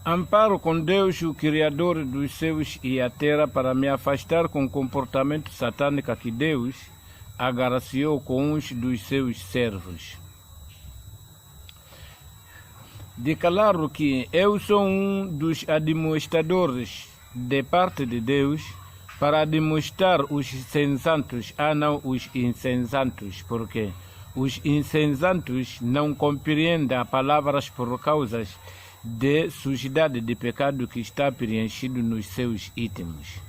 Amparo com Deus, o Criador dos céus e a terra, para me afastar com o comportamento satânico que Deus agraciou com uns dos seus servos. Declaro que eu sou um dos administradores de parte de Deus para demonstrar os sensatos a não os insensatos, porque os insensatos não compreendem as palavras por causa de sujidade de pecado que está preenchido nos seus íntimos.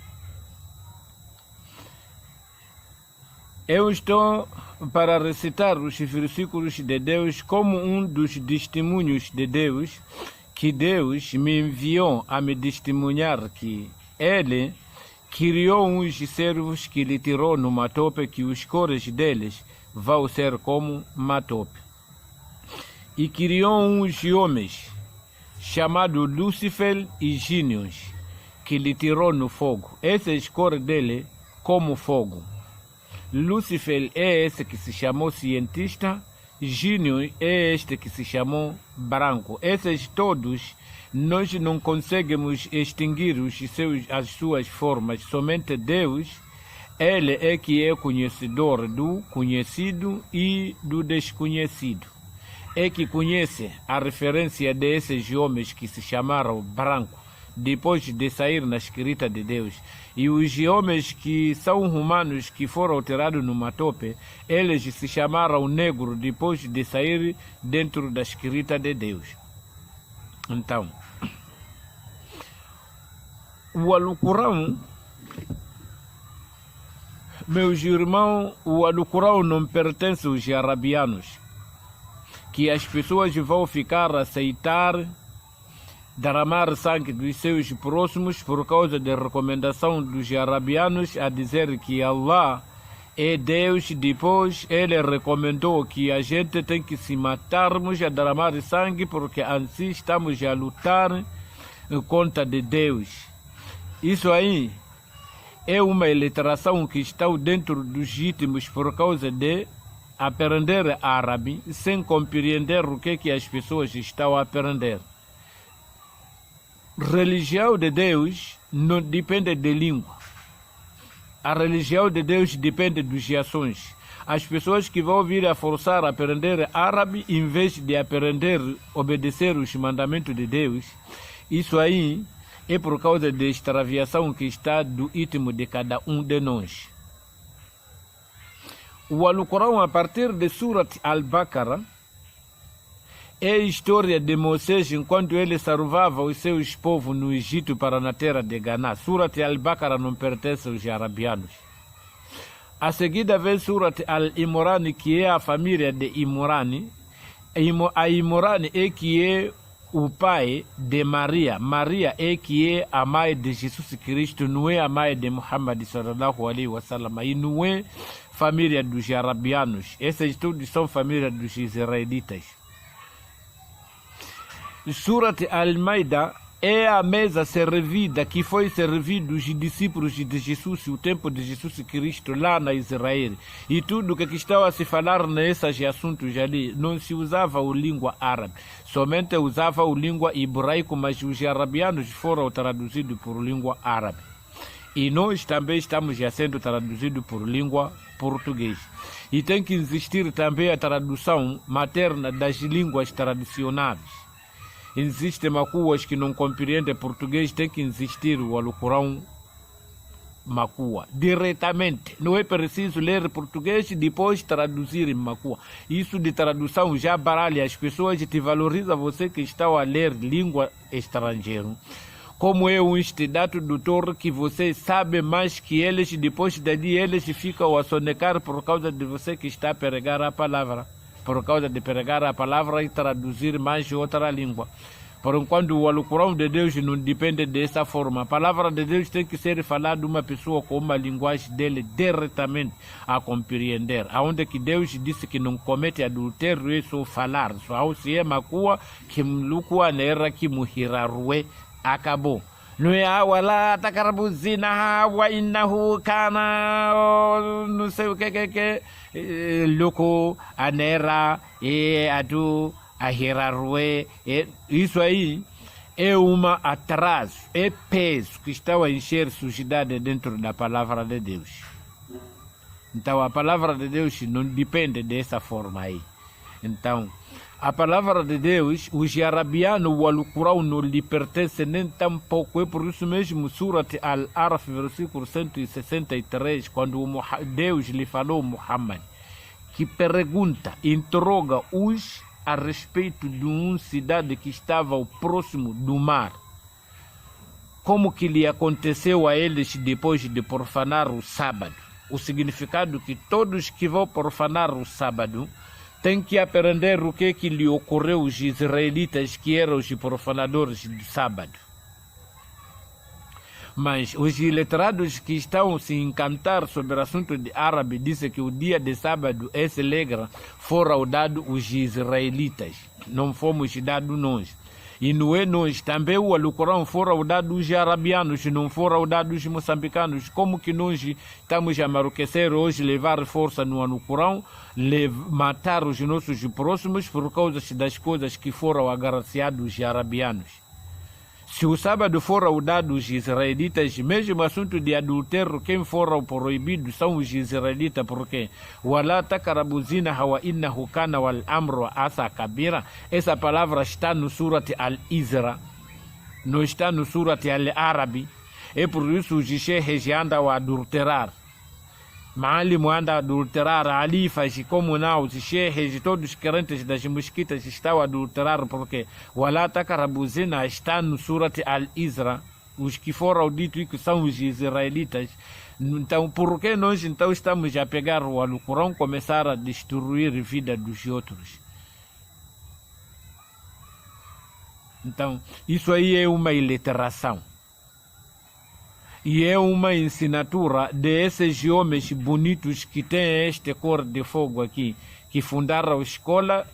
Eu estou para recitar os versículos de Deus como um dos testemunhos de Deus, que Deus me enviou a me testemunhar que Ele criou uns servos que lhe tirou no matope, que os cores deles vão ser como matope. E criou uns homens, chamados Lúcifer e Gênios, que lhe tirou no fogo. Essas cores dele como fogo. Lúcifer é esse que se chamou cientista, Gênio é este que se chamou branco. Esses todos nós não conseguimos extinguir as suas formas. Somente Deus, Ele é que é conhecedor do conhecido e do desconhecido. É que conhece a referência desses homens que se chamaram branco, depois de sair na escrita de Deus. E os homens que são humanos, que foram tirados no matope, eles se chamaram negro depois de sair dentro da escrita de Deus. Então, o Alcorão, meus irmãos, o Alcorão não pertence aos arabianos, que as pessoas vão ficar a aceitar derramar sangue dos seus próximos por causa da recomendação dos arabianos a dizer que Allah é Deus. Depois ele recomendou que a gente tem que se matarmos a derramar sangue, porque assim estamos a lutar contra de Deus. Isso aí é uma iliteração que está dentro dos íntimos por causa de aprender árabe sem compreender o que as pessoas estão a aprender. Religião de Deus não depende de língua. A religião de Deus depende dos ações. As pessoas que vão vir a forçar a aprender árabe, em vez de aprender obedecer os mandamentos de Deus, isso aí é por causa da extraviação que está do íntimo de cada um de nós. O Alcorão, a partir de Surat Al-Baqarah, é a história de Moisés enquanto ele salvava os seus povos no Egito para na terra de Ganá. Surat Al-Baqarah não pertence aos arabianos. A seguida vem Surat Al-Imran, que é a família de Imran. A Imran é que é o pai de Maria. Maria é que é a mãe de Jesus Cristo, não é a mãe de Muhammad sallallahu alaihi wasallam. E não é família dos arabianos. Essas todas são famílias dos israelitas. Surat Al-Maida é a mesa servida que foi servida os discípulos de Jesus, o tempo de Jesus Cristo lá na Israel. E tudo que estava a se falar nesses assuntos ali, não se usava a língua árabe, somente usava a língua hebraica, mas os arabianos foram traduzidos por língua árabe. E nós também estamos já sendo traduzidos por língua portuguesa. E tem que existir também a tradução materna das línguas tradicionais. Existem macuas que não compreendem português, tem que existir o Alcorão macua diretamente. Não é preciso ler português e depois traduzir em macua. Isso de tradução já baralha as pessoas e te valoriza você que está a ler língua estrangeira. Como é um estudado doutor que você sabe mais que eles, depois dali eles ficam a sonecar por causa de você que está a pregar a palavra. Por causa de pregar a palavra e traduzir mais outra língua. Por enquanto o Alcorão de Deus não depende dessa forma. A palavra de Deus tem que ser falada de uma pessoa com uma linguagem dele diretamente a compreender. Aonde que Deus disse que não comete adultério é só falar. Só se é macua que mlukua nera que muhirarue acabou. Não é água lá, tacarabuzina, água, inahu, cana, não sei o que, louco, a nera, e a tu, a hirarue, isso aí é um atraso, é peso que está a encher sujidade dentro da palavra de Deus. Então a palavra de Deus não depende dessa forma aí. Então a palavra de Deus, o jarabiano, o Alcorão não lhe pertence nem tampouco. É por isso mesmo, Surat Al-Araf, versículo 163, quando Deus lhe falou a Muhammad, que pergunta, interroga-os a respeito de uma cidade que estava ao próximo do mar. Como que lhe aconteceu a eles depois de profanar o sábado? O significado que todos que vão profanar o sábado têm que aprender o que lhe ocorreu aos israelitas que eram os profanadores do sábado. Mas os iletrados que estão a se encantar sobre o assunto de árabe dizem que o dia de sábado, esse legra, fora dado os israelitas, não fomos dados nós. E não é nós, também o Alcorão fora dado os arabianos, não fora dado os moçambicanos. Como que nós estamos a enriquecer hoje, levar força no Alcorão, matar os nossos próximos por causa das coisas que foram agraciados os arabianos? Se o sábado fora dado os israelitas, mesmo assunto de adultério, quem fora proibido são os israelitas, porque wala takarabuzina hawa innahu kana wal amru asa kabira. Essa palavra está no Surat Al-Isra, não está no Surat Al-Arabi. É por isso os sheikhes andam a adulterar. Maalim anda a adulterar, alifas, como não, os sheikhes, todos os crentes das mesquitas estão a adulterar, porque o Alá Takarabuzina está no Surat Al-Isra, os que foram ditos que são os israelitas. Então, por que nós então estamos a pegar o Alcorão e começar a destruir a vida dos outros? Então, isso aí é uma iliteração. E é uma ensinatura desses homens bonitos que têm esta cor de fogo aqui, que fundaram a escola,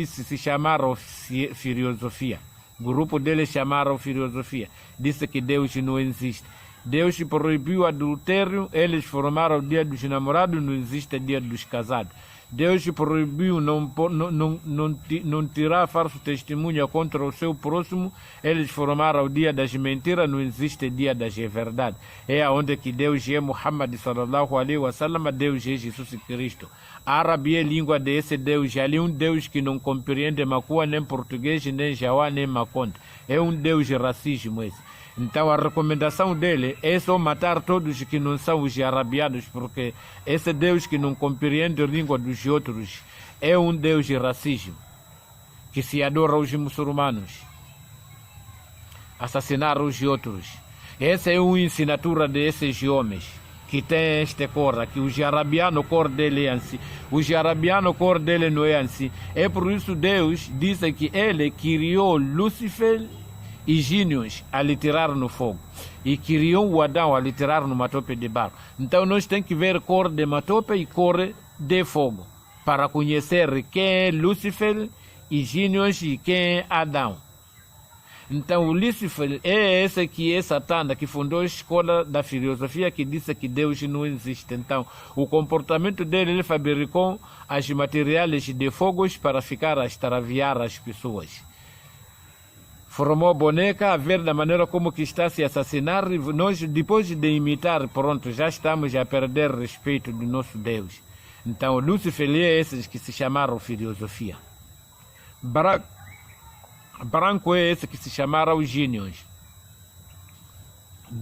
se chamaram filosofia. O grupo deles chamaram filosofia. Disse que Deus não existe. Deus proibiu o adultério, eles formaram o dia dos namorados, não existe o dia dos casados. Deus proibiu não tirar falso testemunho contra o seu próximo, eles formaram o dia das mentiras, não existe dia das verdades. É onde que Deus é Muhammad sallallahu alaihi wasallam, Deus é Jesus Cristo. Árabe é língua desse Deus, ali um Deus que não compreende macua, nem português, nem jauá, nem maconde. É um Deus de racismo esse. Então a recomendação dele é só matar todos que não são os arabianos, porque esse Deus que não compreende a língua dos outros é um Deus de racismo, que se adora os muçulmanos, assassinar os outros. Essa é uma ensinatura desses homens que tem esta cor, que o arabiano cor dele é assim, o arabiano cor dele não é assim. É por isso Deus disse que ele criou Lúcifer e gênios a lhe tirar no fogo, e criou o Adão a lhe tirar no matope de barro. Então nós temos que ver cor de matope e cor de fogo, para conhecer quem é Lúcifer e gênios e quem é Adão. Então o Lúcifer é esse que é Satã, que fundou a escola da filosofia, que disse que Deus não existe. Então o comportamento dele, ele fabricou as materiais de fogos para ficar a extraviar as pessoas. Formou boneca a ver da maneira como que está se assassinar. Nós, depois de imitar, pronto, já estamos a perder respeito do nosso Deus. Então, Lúcifer é esses que se chamaram filosofia. Branco é esse que se chamaram gênios.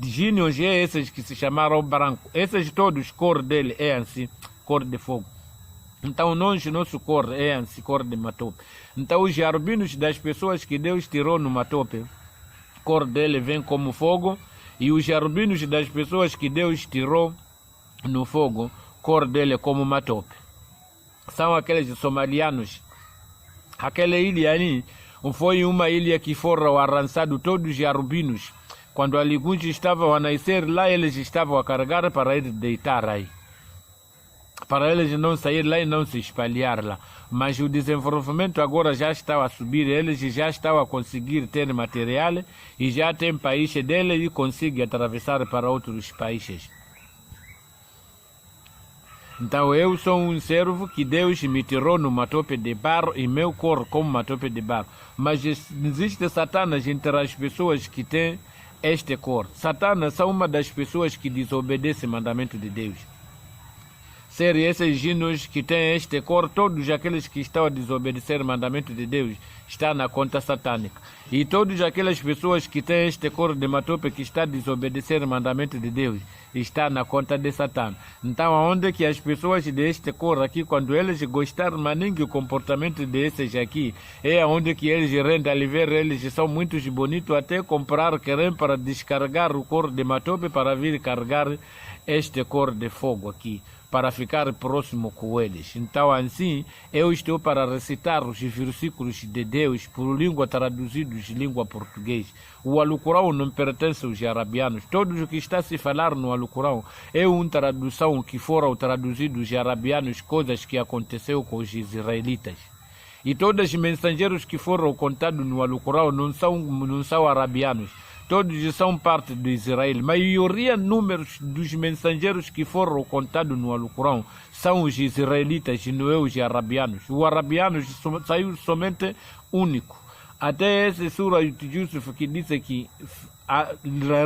Gênios é esses que se chamaram branco. Esses todos, cor dele é assim, cor de fogo. Então, nosso cor é assim, cor de matope. Então, os jarbinos das pessoas que Deus tirou no matope, cor dele vem como fogo. E os jarbinos das pessoas que Deus tirou no fogo, cor dele como matope. São aqueles somalianos. Aquela ilha ali foi uma ilha que foram arrançados todos os jarbinos. Quando alguns estavam a nascer lá, eles estavam a carregar para ir deitar aí, para eles não sair lá e não se espalhar lá. Mas o desenvolvimento agora já está a subir, eles já estão a conseguir ter material e já tem país dele e consegue atravessar para outros países. Então eu sou um servo que Deus me tirou numa tope de barro e meu corpo como uma tope de barro. Mas existe Satanás entre as pessoas que têm este corpo. Satanás é uma das pessoas que desobedece o mandamento de Deus. Ser esses gênios que têm este corpo, todos aqueles que estão a desobedecer o mandamento de Deus, está na conta satânica. E todas aquelas pessoas que têm este corpo de matope que está a desobedecer o mandamento de Deus, está na conta de Satã. Então, onde que as pessoas deste corpo aqui, quando eles gostaram, mas nem o comportamento desses aqui, é onde que eles rendem a ver, eles são muito bonitos, até comprar querem para descarregar o corpo de matope para vir carregar este corpo de fogo aqui, para ficar próximo com eles. Então, assim, eu estou para recitar os versículos de Deus por língua traduzidos em língua portuguesa. O Alcorão não pertence aos arabianos. Tudo o que está a se falar no Alcorão é uma tradução que foram traduzidos aos arabianos, coisas que aconteceu com os israelitas. E todos os mensageiros que foram contados no Alcorão não são arabianos. Todos são parte de Israel. A maioria números dos mensageiros que foram contados no Alcorão são os israelitas e não é os arabianos. Os arabianos saiu somente único. Até essa sura de Yusuf que diz que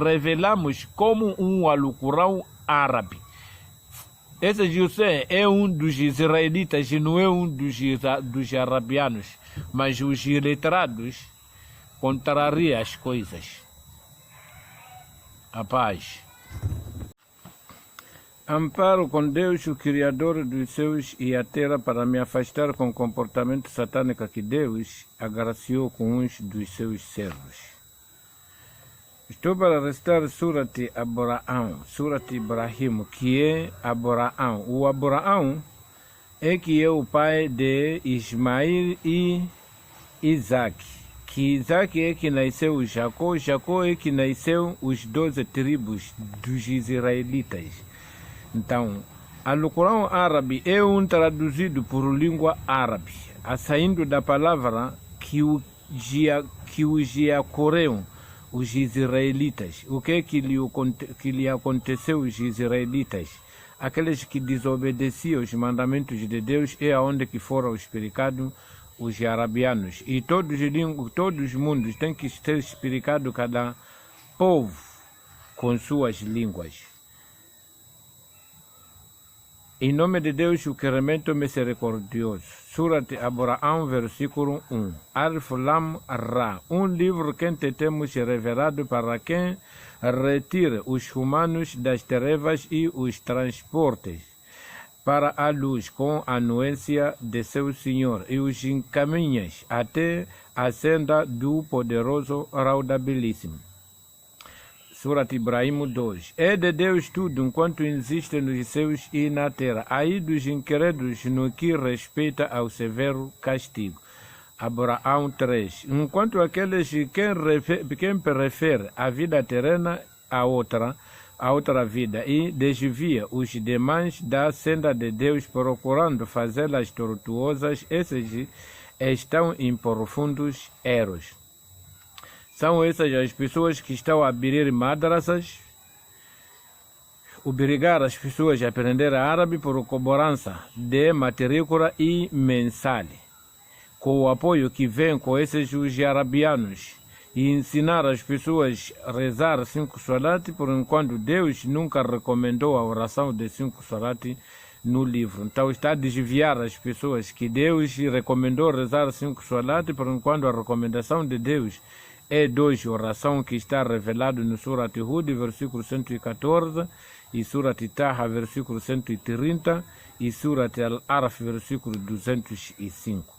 revelamos como um Alcorão árabe. Esse José é um dos israelitas e não é um dos arabianos. Mas os letrados contrariam as coisas. A paz. Amparo com Deus, o Criador dos céus e a terra, para me afastar com o comportamento satânico que Deus agraciou com uns dos seus servos. Estou para recitar Surat Abraão, Surat Ibrahim, que é Abraão. O Abraão é que é o pai de Ismael e Isaac. Que Isaac é que nasceu Jacó, Jacó é que nasceu os 12 tribos dos israelitas. Então, o Alcorão árabe é traduzido por língua árabe, saindo da palavra que os acorreu os israelitas. O que é que lhe aconteceu aos israelitas? Aqueles que desobedeciam os mandamentos de Deus é onde que foram explicados os arabianos. E todos os mundos têm que ser explicado cada povo com suas línguas. Em nome de Deus, o Criador misericordioso. Surat Abraão, versículo 1. Alif Lam Ra. Um livro que temos revelado para quem retira os humanos das trevas e os transportes para a luz com a anuência de seu Senhor e os encaminhas até a senda do poderoso raudabilíssimo. Surat Ibrahim 2. É de Deus tudo enquanto existe nos céus e na terra, aí dos incrédulos no que respeita ao severo castigo. Abraão 3. Enquanto aqueles quem prefere a vida terrena a outra vida e desvia os demais da senda de Deus procurando fazê-las tortuosas, esses estão em profundos erros. São essas as pessoas que estão a abrir madrasas, obrigar as pessoas a aprender árabe por cobrança de matrícula e mensal, com o apoio que vem com esses os arabianos, e ensinar as pessoas a rezar 5 salat, por enquanto Deus nunca recomendou a oração de 5 salat no livro. Então está a desviar as pessoas que Deus recomendou rezar 5 salat, por enquanto a recomendação de Deus é 2 oração que está revelado no Surat Hud, versículo 114, e Surat Taha, versículo 130, e Surat Al-Araf, versículo 205.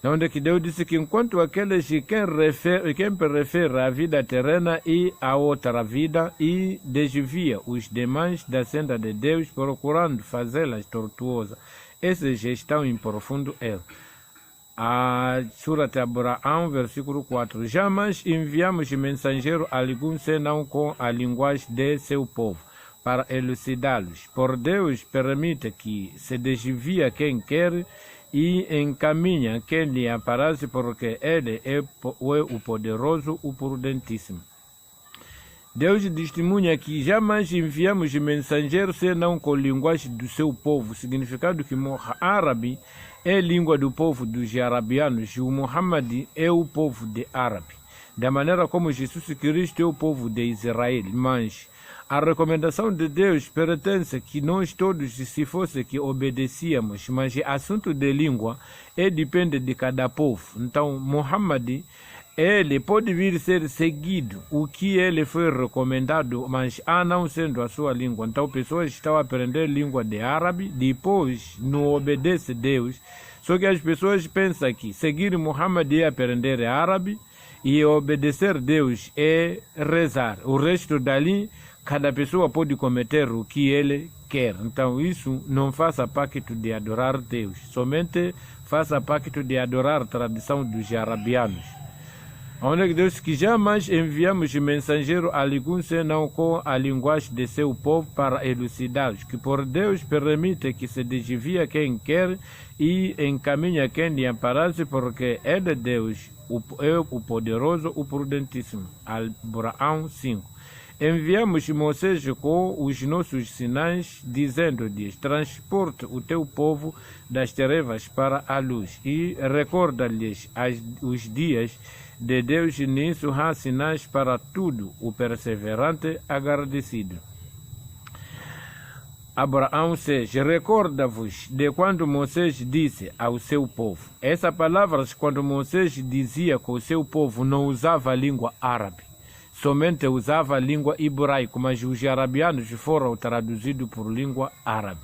Onde que Deus disse que enquanto aqueles quem prefere a vida terrena e a outra vida e desvia os demais da senda de Deus procurando fazê-las tortuosas, esses estão em profundo erro. A Surat Abraão, versículo 4. Jamais enviamos mensageiro algum senão com a linguagem de seu povo, para elucidá-los. Por Deus permite que se desvia quem quer e encaminha quem lhe aparece, porque Ele é o poderoso, o prudentíssimo. Deus testemunha que jamais enviamos mensageiro senão com linguagem do seu povo, significado que o árabe é língua do povo dos arabianos e o Muhammad é o povo de árabe, da maneira como Jesus Cristo é o povo de Israel. Mas a recomendação de Deus pertence que nós todos, se fosse que obedecíamos, mas o assunto de língua depende de cada povo. Então, Muhammad, ele pode vir ser seguido, o que ele foi recomendado, mas não sendo a sua língua. Então, pessoas estão a aprender língua de árabe, depois não obedece Deus. Só que as pessoas pensam que seguir Muhammad é aprender árabe e obedecer Deus é rezar. O resto dali, cada pessoa pode cometer o que ele quer. Então, isso não faça pacto de adorar Deus. Somente faça pacto de adorar a tradição dos arabianos. Onde Deus que jamais enviamos mensageiro algum senão com a linguagem de seu povo para elucidá-los, que por Deus permite que se desvia quem quer e encaminha quem lhe aparasse, porque é de Deus, o poderoso, o prudentíssimo. Abraão 5. Enviamos Moisés com os nossos sinais, dizendo-lhes: transporte o teu povo das trevas para a luz, e recorda-lhes os dias de Deus, nisso há sinais para tudo, o perseverante agradecido. Abraão 6. Recorda-vos de quando Moisés disse ao seu povo. Essa palavra, quando Moisés dizia com o seu povo, não usava a língua árabe. Somente usava a língua hebraica, mas os arabianos foram traduzidos por língua árabe.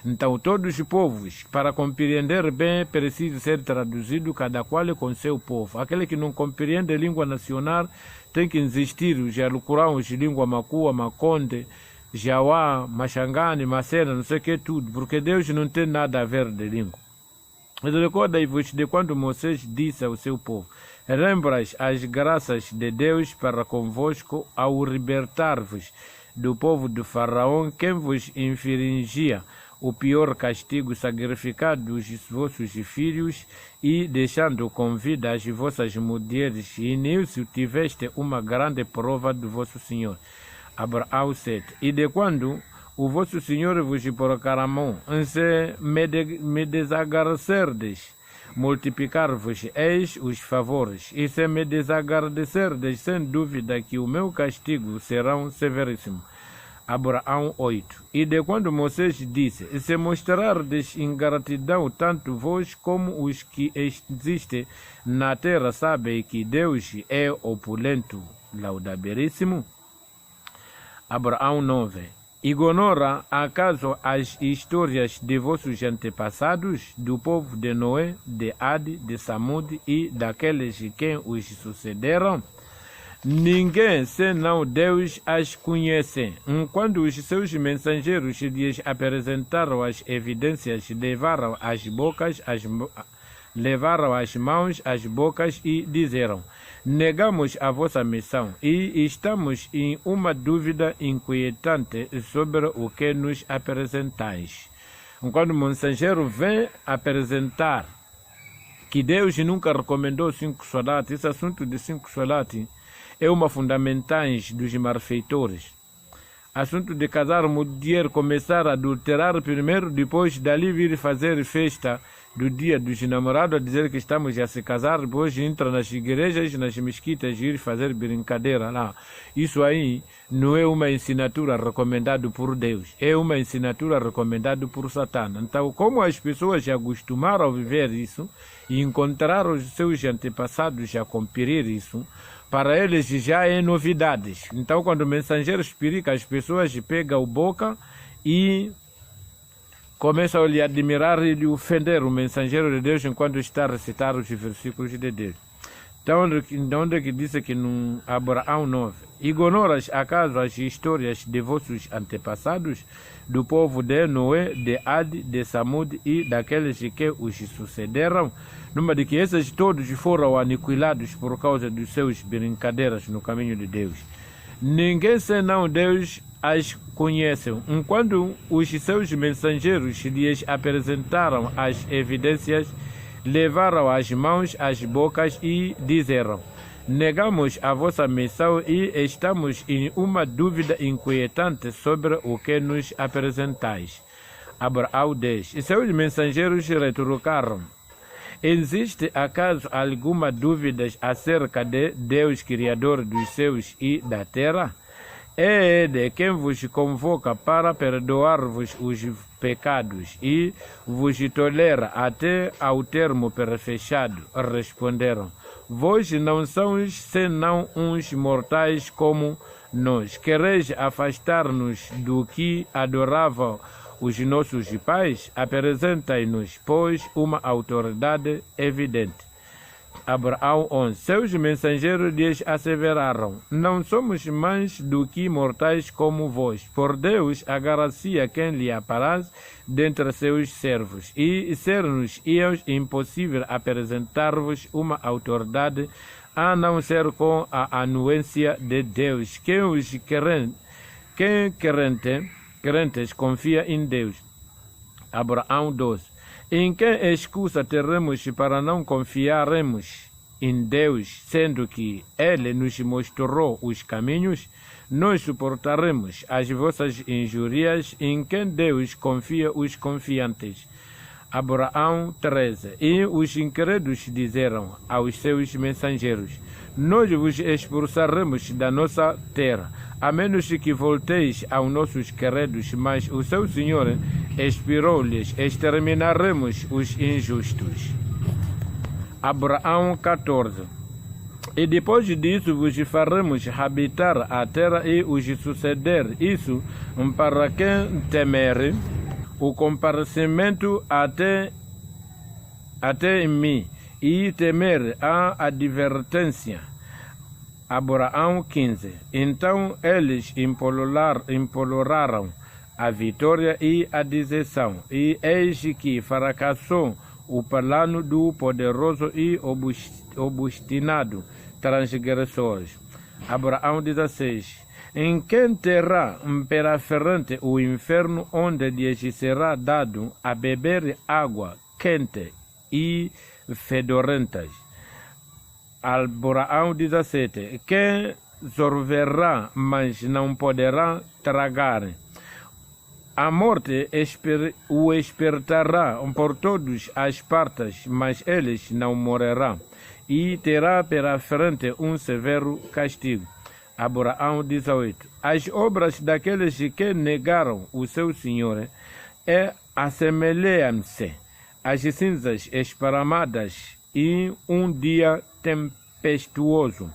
Então, todos os povos, para compreender bem, precisam ser traduzidos, cada qual com seu povo. Aquele que não compreende a língua nacional tem que existir os alucurãos de língua macua, maconde, jauá, machangane, macena, não sei o que tudo, porque Deus não tem nada a ver de língua. Mas recordai-vos de quando Moisés disse ao seu povo: lembrais as graças de Deus para convosco ao libertar-vos do povo de Faraó, quem vos infringia o pior castigo, sacrificando os vossos filhos e deixando com vida as vossas mulheres, e nisso tiveste uma grande prova do vosso Senhor. Abraão 7. E de quando o vosso Senhor vos proclamou, se me desagradecerdes, multiplicar-vos eis os favores, e se me desagradecerdes, sem dúvida que o meu castigo será severíssimo. Abraão 8. E de quando Moisés disse: se mostrardes ingratidão, tanto vós como os que existem na terra sabem que Deus é opulento, laudabilíssimo. Abraão 9. Ignora acaso as histórias de vossos antepassados, do povo de Noé, de Ade, de Samud e daqueles que os sucederam? Ninguém senão Deus as conhece. Quando os seus mensageiros lhes apresentaram as evidências, levaram as mãos às bocas e disseram: negamos a vossa missão e estamos em uma dúvida inquietante sobre o que nos apresentais. Quando o mensageiro vem apresentar que Deus nunca recomendou 5 solates, esse assunto de 5 solates é uma fundamentais dos malfeitores. Assunto de casar mulher, começar a adulterar primeiro, depois dali vir fazer festa do dia dos namorados, a dizer que estamos a se casar, depois entra nas igrejas, nas mesquitas, ir fazer brincadeira lá. Isso aí não é uma ensinatura recomendada por Deus, é uma ensinatura recomendada por Satã. Então, como as pessoas já acostumaram a viver isso e encontraram os seus antepassados a cumprir isso, para eles já é novidades. Então, quando o mensageiro explica, as pessoas pegam a boca e começam a lhe admirar e lhe ofender o mensageiro de Deus enquanto está a recitar os versículos de Deus. Então, onde que disse que no Abraão 9, ignoras acaso as histórias de vossos antepassados, do povo de Noé, de Ade, de Samud e daqueles que os sucederam, numa de que esses todos foram aniquilados por causa dos seus brincadeiras no caminho de Deus. Ninguém senão Deus as conhece. Quando os seus mensageiros lhes apresentaram as evidências, levaram as mãos às bocas e disseram: negamos a vossa missão e estamos em uma dúvida inquietante sobre o que nos apresentais. Abraão 10. E seus mensageiros retrucaram: existe acaso alguma dúvida acerca de Deus, Criador dos céus e da terra? É Ele quem vos convoca para perdoar-vos os pecados e vos tolera até ao termo perfechado. Responderam: vós não sois senão uns mortais como nós. Quereis afastar-nos do que adoravam os nossos pais? Apresentai-nos, pois, uma autoridade evidente. Abraão 11. Seus mensageiros lhes asseveraram: não somos mais do que mortais como vós. Por Deus, agracia quem lhe apraz dentre seus servos. E ser-nos-ia impossível apresentar-vos uma autoridade a não ser com a anuência de Deus. Quem crentes confia em Deus. Abraão 12. Em que excusa teremos para não confiarmos em Deus, sendo que Ele nos mostrou os caminhos? Nós suportaremos as vossas injúrias, em quem Deus confia os confiantes. Abraão 13. E os incrédulos disseram aos seus mensageiros: nós vos expulsaremos da nossa terra, a menos que volteis aos nossos queridos. Mas o seu Senhor expirou-lhes: exterminaremos os injustos. Abraão 14. E depois disso vos faremos habitar a terra e os suceder. Isso para quem temer o comparecimento até em mim e temer a advertência. Abraão 15. Então eles imploraram a vitória e a deserção, e eis que fracassou o plano do poderoso e obstinado transgressor. Abraão 16. Em quem terá pela frente o inferno, onde lhes será dado a beber água quente e fedorentas. Abraão 17. Quem sorverá, mas não poderá tragar. A morte o espertará por todas as partes, mas eles não morrerão, e terá pela frente um severo castigo. Abraão 18. As obras daqueles que negaram o seu Senhor assemelham-se às cinzas esparramadas em um dia tempestuoso.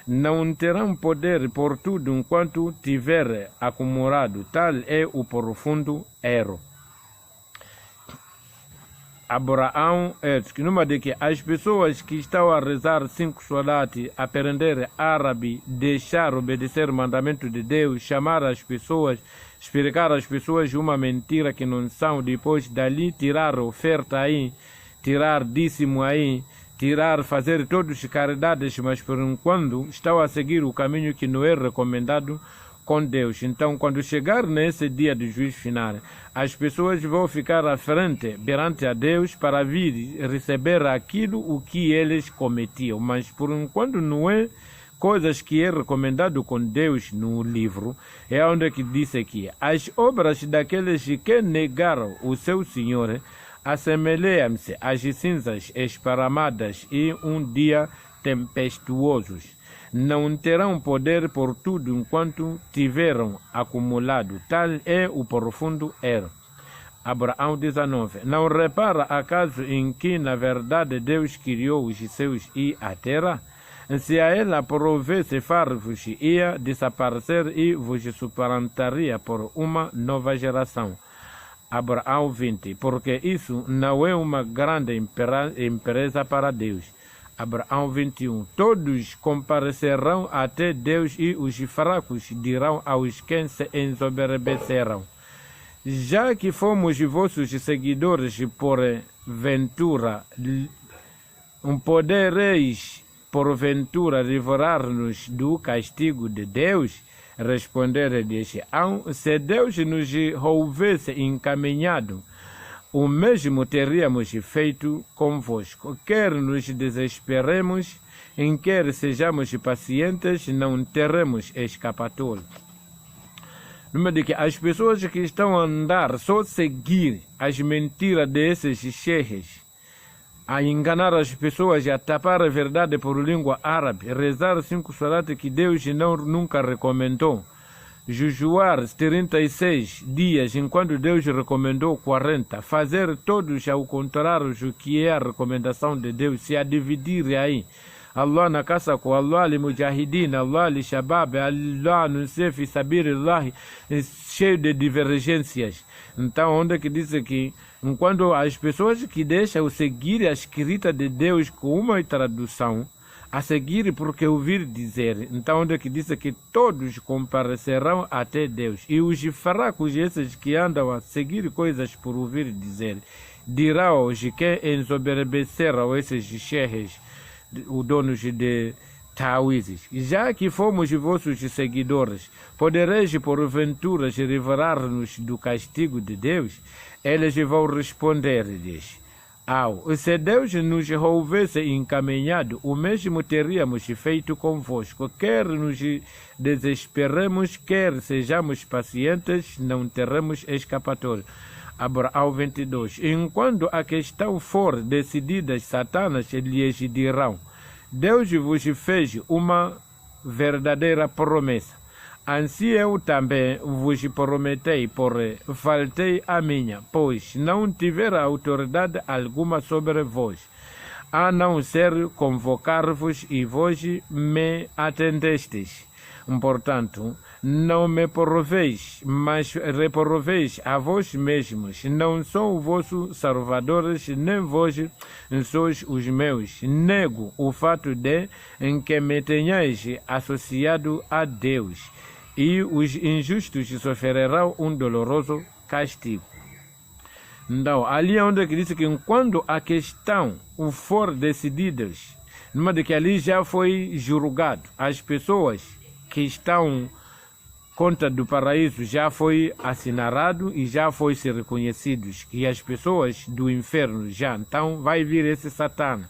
Não terão poder por tudo enquanto tiver acumulado. Tal é o profundo erro. Abraão numa de que as pessoas que estão a rezar 5 solat, aprender árabe, deixar obedecer o mandamento de Deus, chamar as pessoas, explicar às pessoas uma mentira que não são, depois dali tirar oferta aí, tirar dízimo aí, fazer todas as caridades, mas por enquanto estão a seguir o caminho que não é recomendado com Deus. Então, quando chegar nesse dia do juízo final, as pessoas vão ficar à frente perante a Deus para vir receber aquilo o que eles cometiam. Mas por enquanto não é coisas que é recomendado com Deus no livro. É onde que diz aqui: as obras daqueles que negaram o seu Senhor assemelham-se às cinzas esparramadas em um dia tempestuoso. Não terão poder por tudo enquanto tiveram acumulado. Tal é o profundo erro. Abraão 19. Não repara acaso em que, na verdade, Deus criou os céus e a terra? Se a ela provesse far-vos, ia desaparecer e vos suplantaria por uma nova geração. Abraão 20. Porque isso não é uma grande empresa para Deus. Abraão 21. Todos comparecerão até Deus e os fracos dirão aos que se ensoberbeceram: já que fomos vossos seguidores, porventura, podereis porventura livrar-nos do castigo de Deus? Responderam-lhes: se Deus nos houvesse encaminhado o mesmo teríamos feito convosco. Quer nos desesperemos, em quer sejamos pacientes, não teremos escapatória. Número de que as pessoas que estão a andar só seguir as mentiras desses cheikhs, a enganar as pessoas, a tapar a verdade por língua árabe, rezar 5 salat que Deus nunca recomendou, jejuar 36 dias enquanto Deus recomendou 40, fazer todos ao contrário do que é a recomendação de Deus, se a dividir aí. Allah na caça com Allah ali mujahidin, Allah ali shabab, Allah não sei fi sabirillah, cheio de divergências. Então, onde é que diz que enquanto as pessoas que deixam seguir a escrita de Deus com uma tradução, a seguir porque ouvir dizer, então onde é que diz que todos comparecerão até Deus, e os fracos, esses que andam a seguir coisas por ouvir dizer, dirá hoje que ensoberbeceram esses cheikhs, os donos de Tawizes, já que fomos vossos seguidores, podereis porventura livrar-nos do castigo de Deus? Eles vão responder-lhes: se Deus nos houvesse encaminhado, o mesmo teríamos feito convosco. Quer nos desesperemos, quer sejamos pacientes, não teremos escapatória. Abraão 22. Enquanto a questão for decidida, Satanás lhes dirão: Deus vos fez uma verdadeira promessa. Assim eu também vos prometei, porém faltei a minha, pois não tiver autoridade alguma sobre vós, a não ser convocar-vos, e vós me atendestes. Portanto, não me proveis, mas reproveis a vós mesmos. Não sou vossos salvadores, nem vós sois os meus. Nego o fato de em que me tenhais associado a Deus, e os injustos sofrerão um doloroso castigo. Então, ali é onde diz que quando a questão for decidida, numa de que ali já foi julgado, as pessoas que estão contra do paraíso já foi assinalado e já foi se reconhecidos, e as pessoas do inferno já, então vai vir esse Satã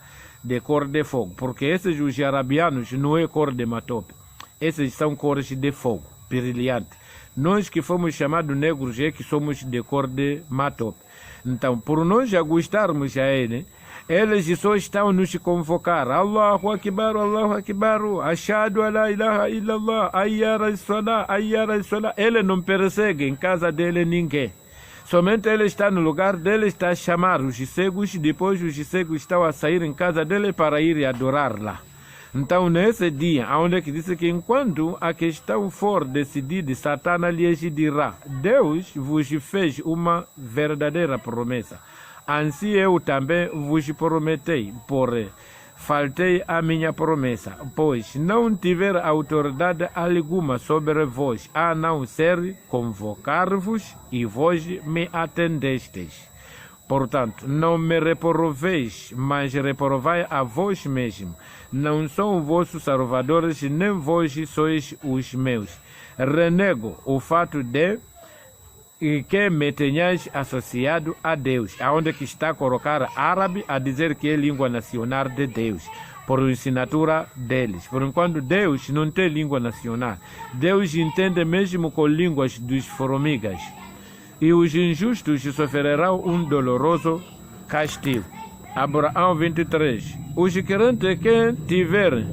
de cor de fogo, porque esses os arabianos não é cor de matope, esses são cores de fogo, brilhante. Nós que fomos chamados negros é que somos de cor de matope. Então, por nós já gostarmos a ele, eles só estão nos convocar: Allahu Akbar, Allahu Akbar, Ashhadu an la ilaha illallah, ayyara as-salah, ayyara as-salah. Ele não persegue em casa dele ninguém. Somente ele está no lugar dele, está a chamar os cegos, depois os cegos estão a sair em casa dele para ir adorar lá. Então, nesse dia, onde é que diz que enquanto a questão for decidida, Satanás lhes dirá: Deus vos fez uma verdadeira promessa. Assim eu também vos prometei, porém faltei a minha promessa, pois não tiver autoridade alguma sobre vós, a não ser convocar-vos, e vós me atendestes. Portanto, não me reproveis, mas reprovai a vós mesmo. Não são vossos salvadores, nem vós sois os meus. Renego o fato de que me tenhais associado a Deus, aonde que está a colocar árabe a dizer que é língua nacional de Deus, por assinatura deles. Por enquanto, Deus não tem língua nacional. Deus entende mesmo com línguas dos formigas. E os injustos sofrerão um doloroso castigo. Abraão 23. Os crentes que tiverem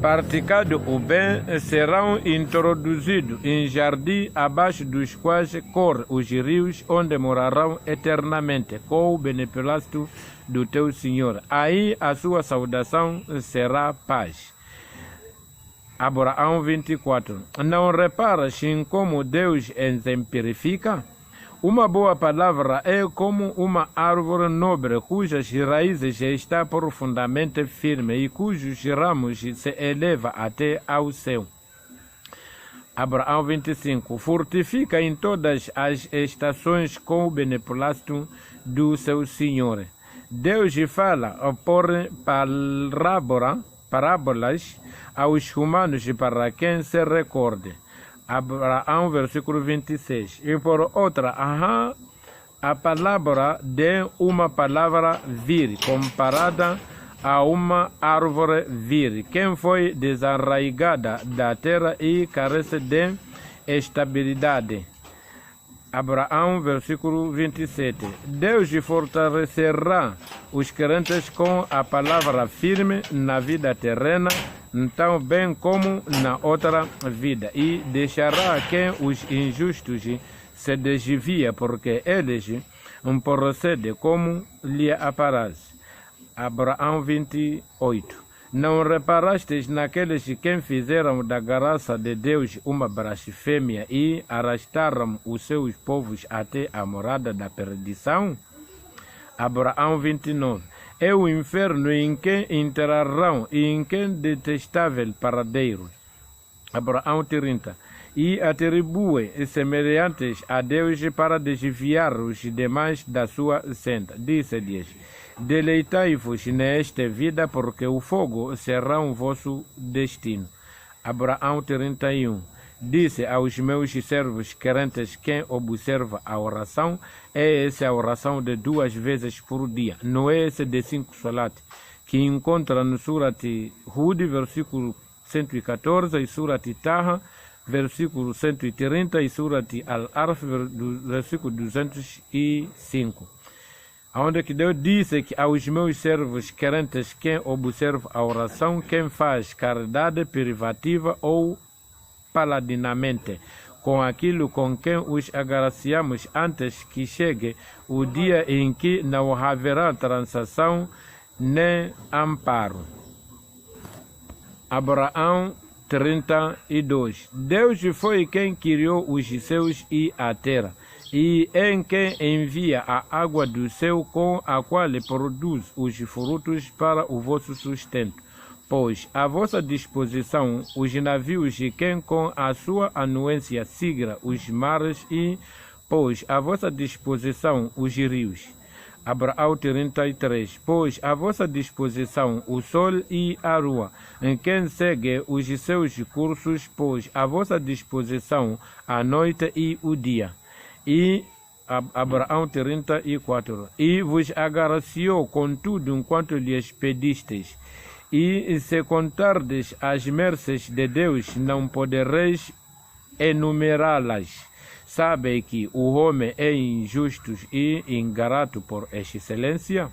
praticado o bem serão introduzidos em jardim abaixo dos quais correm os rios, onde morarão eternamente com o beneplácito do teu Senhor. Aí a sua saudação será paz. Abraão 24. Não reparas em como Deus exemplifica? Uma boa palavra é como uma árvore nobre cujas raízes estão profundamente firmes e cujos ramos se elevam até ao céu. Abraão 25. Fortifica em todas as estações com o beneplácito do seu Senhor. Deus fala por parábolas aos humanos para quem se recorde. Abraão, versículo 26. E por outra, a palavra de uma palavra vir, comparada a uma árvore vir, quem foi desarraigada da terra e carece de estabilidade. Abraão, versículo 27. Deus fortalecerá os crentes com a palavra firme na vida terrena, tão bem como na outra vida, e deixará que os injustos se desviem, porque eles procedem como lhe apraz. Abraão 28. Não reparastes naqueles que fizeram da graça de Deus uma blasfêmia e arrastaram os seus povos até a morada da perdição? Abraão 29. É o inferno em que entrarão e em que detestável paradeiro. Abraão 30. E atribui semelhantes a Deus para desviar os demais da sua senda. Disse-lhes: deleitai-vos nesta vida, porque o fogo será o vosso destino. Abraão 31. Disse aos meus servos crentes: quem observa a oração, é essa a oração de 2 vezes por dia, não é esse de 5 salat, que encontra no Surat Hud, versículo 114, e Surat Taha, versículo 130, e Surat Al-Arf, versículo 205. Onde que Deus disse que aos meus servos crentes, quem observa a oração, quem faz caridade privativa ou paladinamente, com aquilo com quem os agraciamos antes que chegue o dia em que não haverá transação nem amparo. Abraão 32. Deus foi quem criou os céus e a terra, e em quem envia a água do céu com a qual produz os frutos para o vosso sustento. Pois à vossa disposição os navios e quem com a sua anuência siga os mares e pois à vossa disposição os rios. Abraão 33. Pois à vossa disposição o sol e a lua, em quem segue os seus cursos, pois à vossa disposição a noite e o dia. E Abraão 34. E vos agraciou com tudo enquanto lhes pedistes. E se contardes as mercês de Deus, não podereis enumerá-las. Sabe que o homem é injusto e ingrato por excelência?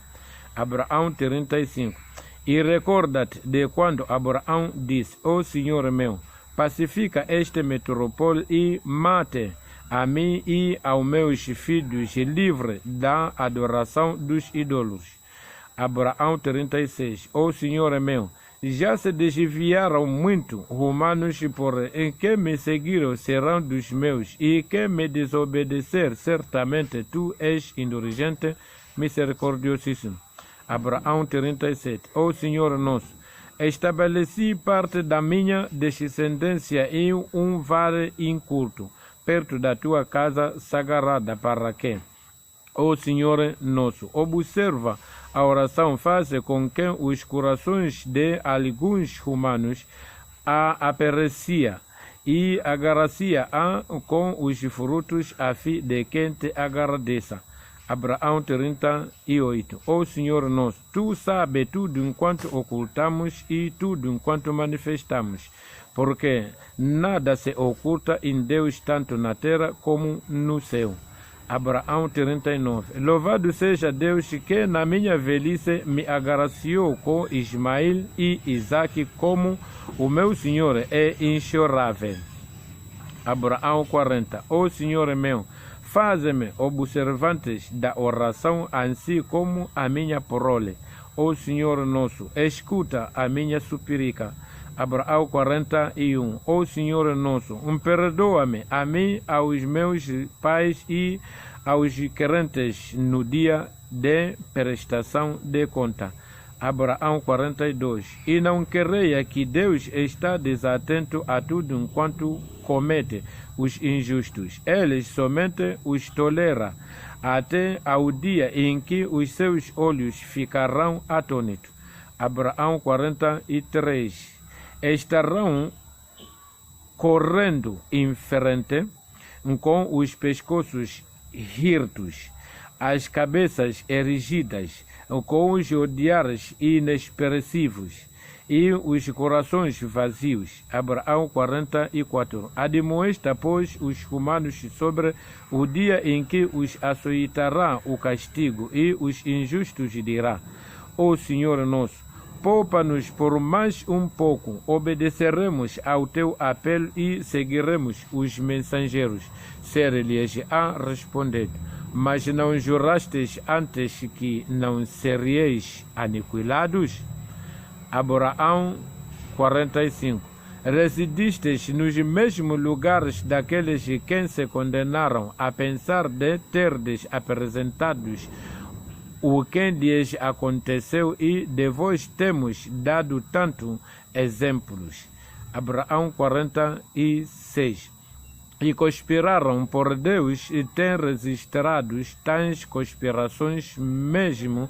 Abraão 35. E recorda-te de quando Abraão disse: ó Senhor meu, pacifica este metrópole e mate a mim e aos meus filhos, livre da adoração dos ídolos. Abraão 36. ó Senhor meu, já se desviaram muito humanos, por em que me seguiram serão dos meus, e que me desobedecer, certamente tu és indulgente, misericordiosíssimo. Abraão 37. ó Senhor nosso, estabeleci parte da minha descendência em um vale inculto, perto da tua casa sagrada, para que, ó Senhor nosso, observa a oração, faz com que os corações de alguns humanos a aprecia e agracia com os frutos a fim de quem te agradeça. Abraão 38. ó Senhor nosso, tu sabes tudo enquanto ocultamos e tudo enquanto manifestamos, porque nada se oculta em Deus, tanto na terra como no céu. Abraão 39. Louvado seja Deus que na minha velhice me agraciou com Ismael e Isaque, como o meu Senhor é inchorável. Abraão 40. ó Senhor meu, faz-me observantes da oração, assim como a minha prole. Ó Senhor nosso, escuta a minha súplica. Abraão 41. ó Senhor nosso, perdoa-me a mim, aos meus pais e aos crentes no dia de prestação de conta. Abraão 42. E não creia que Deus está desatento a tudo enquanto comete os injustos. Ele somente os tolera até ao dia em que os seus olhos ficarão atônitos. Abraão 43. Estarão correndo em frente com os pescoços hirtos, as cabeças erigidas, com os olhares inexpressivos e os corações vazios. Abraão 44. Admoesta, pois, os humanos sobre o dia em que os açoitará o castigo, e os injustos dirá: ó Senhor nosso, poupa-nos por mais um pouco, obedeceremos ao teu apelo e seguiremos os mensageiros. Ser-lhes-á respondido: mas não jurastes antes que não seríeis aniquilados? Abraão 45. Residistes nos mesmos lugares daqueles quem se condenaram, a pensar de terdes apresentados o que lhes aconteceu, e de vós temos dado tanto exemplos. Abraão 46. E conspiraram por Deus e têm registrado tais conspirações, mesmo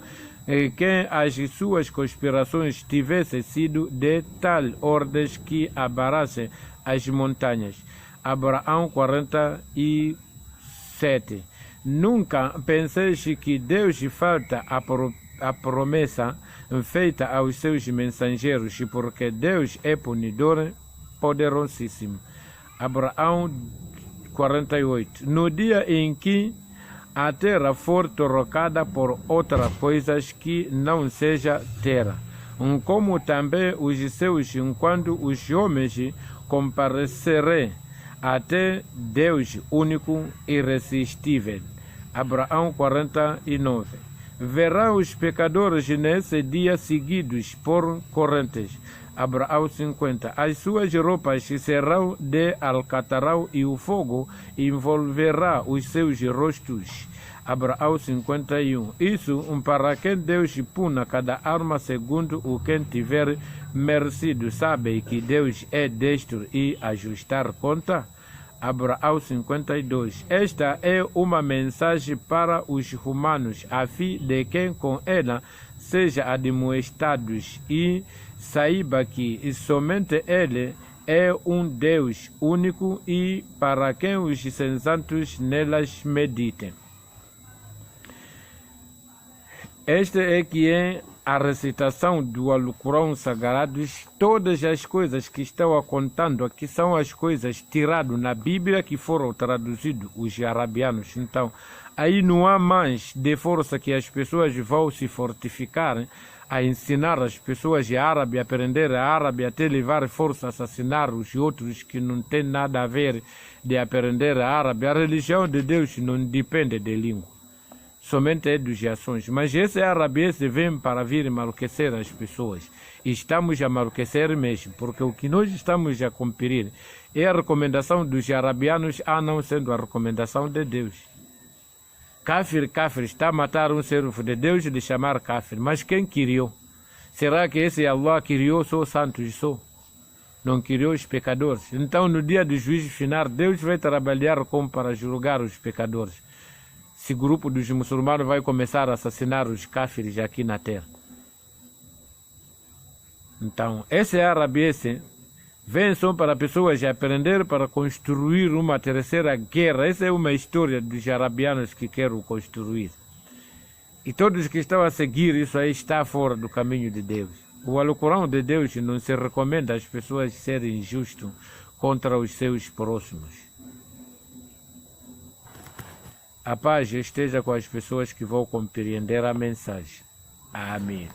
que as suas conspirações tivessem sido de tal ordem que abalassem as montanhas. Abraão 47. Nunca penseis que Deus falta a promessa feita aos seus mensageiros, porque Deus é punidor poderosíssimo. Abraão 48. No dia em que a terra for trocada por outra coisa que não seja terra, como também os seus, quando os homens comparecerem até Deus único e irresistível. Abraão 49. Verá os pecadores nesse dia seguidos por correntes. Abraão 50. As suas roupas serão de alcatrão e o fogo envolverá os seus rostos. Abraão 51. Isso para que Deus puna cada alma segundo o que tiver merecido. Sabe que Deus é destro e ajustar conta? Abraão 52. Esta é uma mensagem para os humanos, a fim de que com ela sejam admoestados e saiba que somente Ele é um Deus único, e para que os sensatos nelas meditem. Esta é que é a recitação do Alcorão Sagrado. Todas as coisas que estão contando aqui são as coisas tiradas na Bíblia que foram traduzidas os arabianos. Então, aí não há mais de força que as pessoas vão se fortificar a ensinar as pessoas árabes a aprender árabe, até levar força a assassinar os outros que não tem nada a ver de aprender árabe. A religião de Deus não depende de língua, somente é dos ações. Mas esse árabe vem para vir enlouquecer as pessoas. E estamos a enlouquecer mesmo, porque o que nós estamos a cumprir é a recomendação dos arabianos, a não sendo a recomendação de Deus. Kafir está a matar um servo de Deus de chamar kafir. Mas quem criou? Será que esse Allah criou só os santos só? Não criou os pecadores? Então no dia do juízo final, Deus vai trabalhar como para julgar os pecadores. Esse grupo dos muçulmanos vai começar a assassinar os kafirs aqui na terra. Então, esse árabe vem só para pessoas aprender para construir uma terceira guerra. Essa é uma história dos arabianos que querem construir. E todos que estão a seguir isso aí está fora do caminho de Deus. O Alcorão de Deus não se recomenda às pessoas serem injustas contra os seus próximos. A paz esteja com as pessoas que vão compreender a mensagem. Amém.